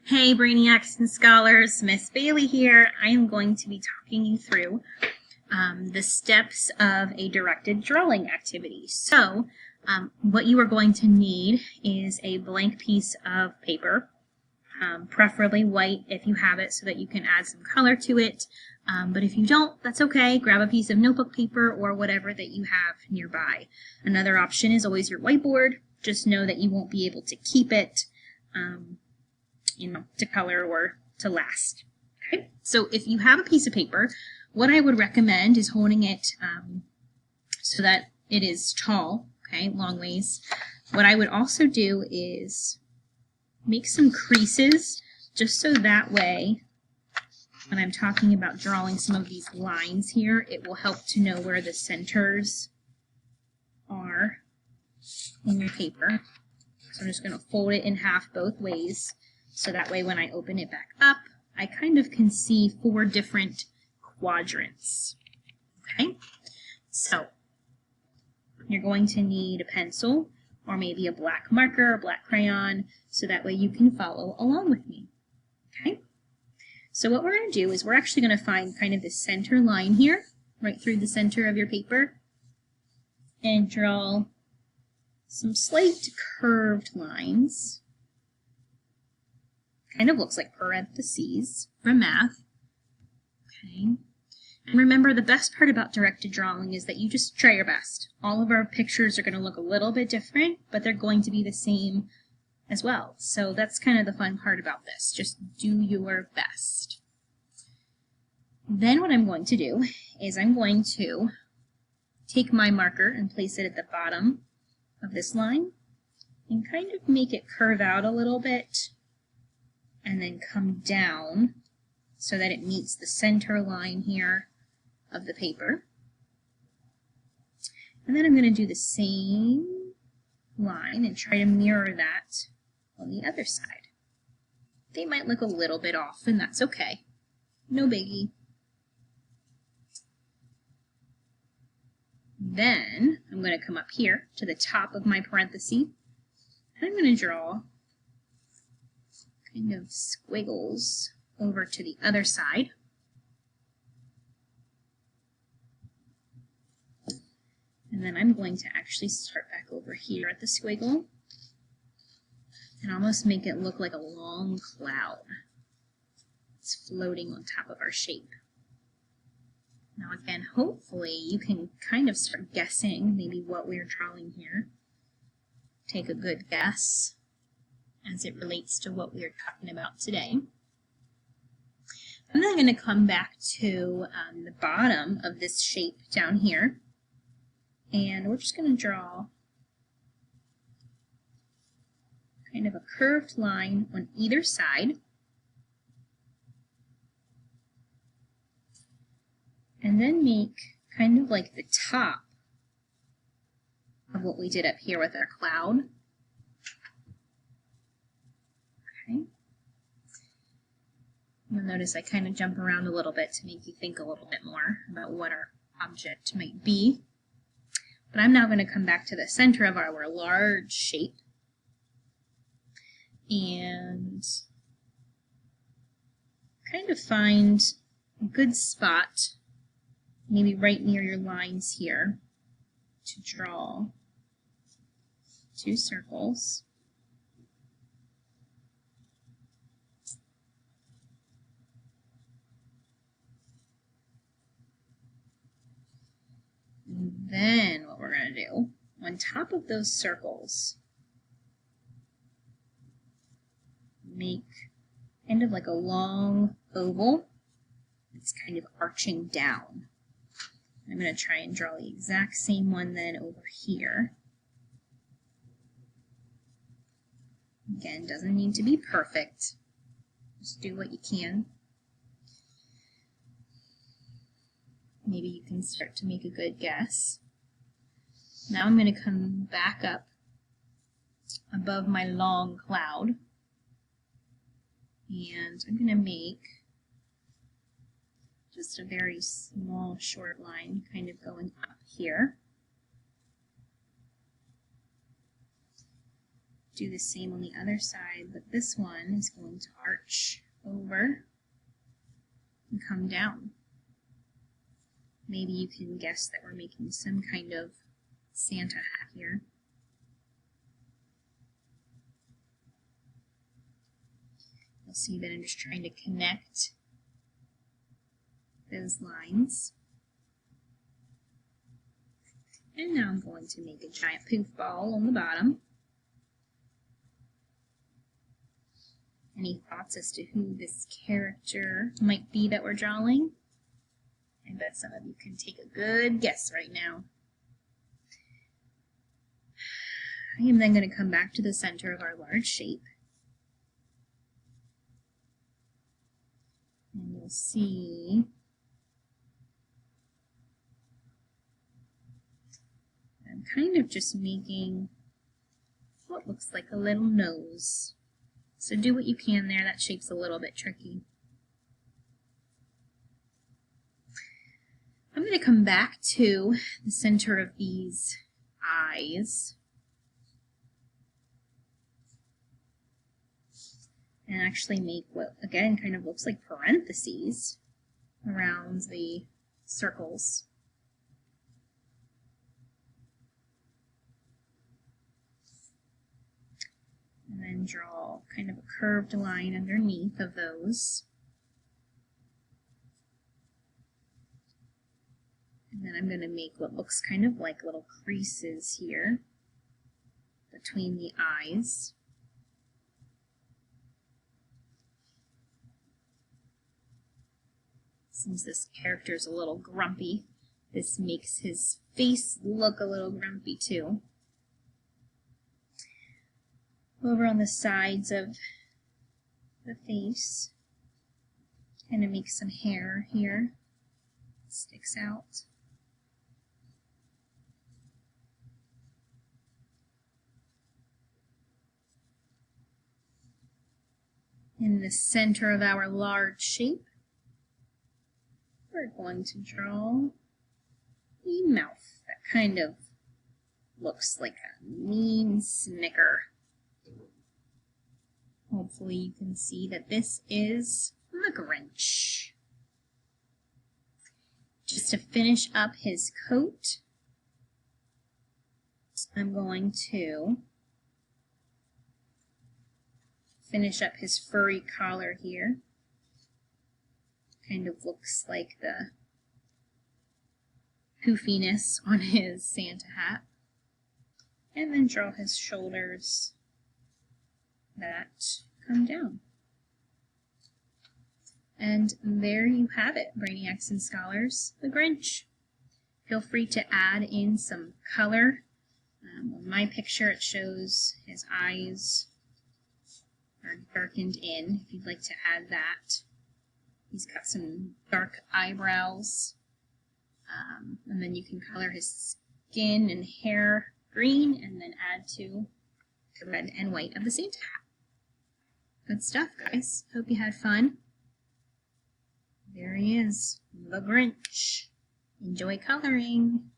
Hey Brainiacs and Scholars, Miss Bailey here. I am going to be talking you through the steps of a directed drawing activity. So what you are going to need is a blank piece of paper, preferably white if you have it so that you can add some color to it. But if you don't, that's okay. Grab a piece of notebook paper or whatever that you have nearby. Another option is always your whiteboard. Just know that you won't be able to keep it to color or to last. Okay, so if you have a piece of paper, what I would recommend is holding it so that it is tall, okay, long ways. What I would also do is make some creases just so that way when I'm talking about drawing some of these lines here, it will help to know where the centers are in your paper. So I'm just going to fold it in half both ways. So that way when I open it back up, I kind of can see 4 different quadrants. Okay, so you're going to need a pencil or maybe a black marker or black crayon so that way you can follow along with me. Okay, so what we're going to do is we're actually going to find kind of the center line here, right through the center of your paper, and draw some slight curved lines. Kind of looks like parentheses from math. Okay. And remember, the best part about directed drawing is that you just try your best. All of our pictures are going to look a little bit different, but they're going to be the same as well. So that's kind of the fun part about this. Just do your best. Then what I'm going to do is I'm going to take my marker and place it at the bottom of this line and kind of make it curve out a little bit, and then come down so that it meets the center line here of the paper. And then I'm going to do the same line and try to mirror that on the other side. They might look a little bit off, and that's okay. No biggie. Then I'm going to come up here to the top of my parenthesis, and I'm going to draw kind of squiggles over to the other side. And then I'm going to actually start back over here at the squiggle and almost make it look like a long cloud. It's floating on top of our shape. Now again, hopefully you can kind of start guessing maybe what we're drawing here. Take a good guess as it relates to what we are talking about today. I'm then going to come back to the bottom of this shape down here, and we're just going to draw kind of a curved line on either side, and then make kind of like the top of what we did up here with our cloud. Okay. You'll notice I kind of jump around a little bit to make you think a little bit more about what our object might be. But I'm now going to come back to the center of our large shape and kind of find a good spot, maybe right near your lines here, to draw 2 circles. And then what we're going to do, on top of those circles, make kind of like a long oval that's kind of arching down. I'm going to try and draw the exact same one then over here. Again, doesn't need to be perfect. Just do what you can. Maybe you can start to make a good guess. Now I'm going to come back up above my long cloud, and I'm going to make just a very small short line kind of going up here. do the same on the other side, but this one is going to arch over and come down. Maybe you can guess that we're making some kind of Santa hat here. You'll see that I'm just trying to connect those lines. And now I'm going to make a giant poof ball on the bottom. Any thoughts as to who this character might be that we're drawing? I bet some of you can take a good guess right now. I am then going to come back to the center of our large shape. And you'll see I'm kind of just making what looks like a little nose. So do what you can there. That shape's a little bit tricky. I'm going to come back to the center of these eyes and actually make what, again, kind of looks like parentheses around the circles. And then draw kind of a curved line underneath of those. And then I'm going to make what looks kind of like little creases here between the eyes. Since this character is a little grumpy, this makes his face look a little grumpy too. Over on the sides of the face, kind of make some hair here, sticks out. In the center of our large shape, we're going to draw a mouth that kind of looks like a mean snicker. Hopefully you can see that this is the Grinch. Just to finish up his coat, I'm going to finish up his furry collar here. Kind of looks like the poofiness on his Santa hat. And then draw his shoulders that come down. And there you have it, Brainiacs and Scholars, the Grinch. Feel free to add in some color. On my picture it shows his eyes are darkened in, if you'd like to add that. He's got some dark eyebrows, and then you can color his skin and hair green and then add to the red and white of the Santa hat. Good stuff, guys. Hope you had fun. There he is, the Grinch. Enjoy coloring.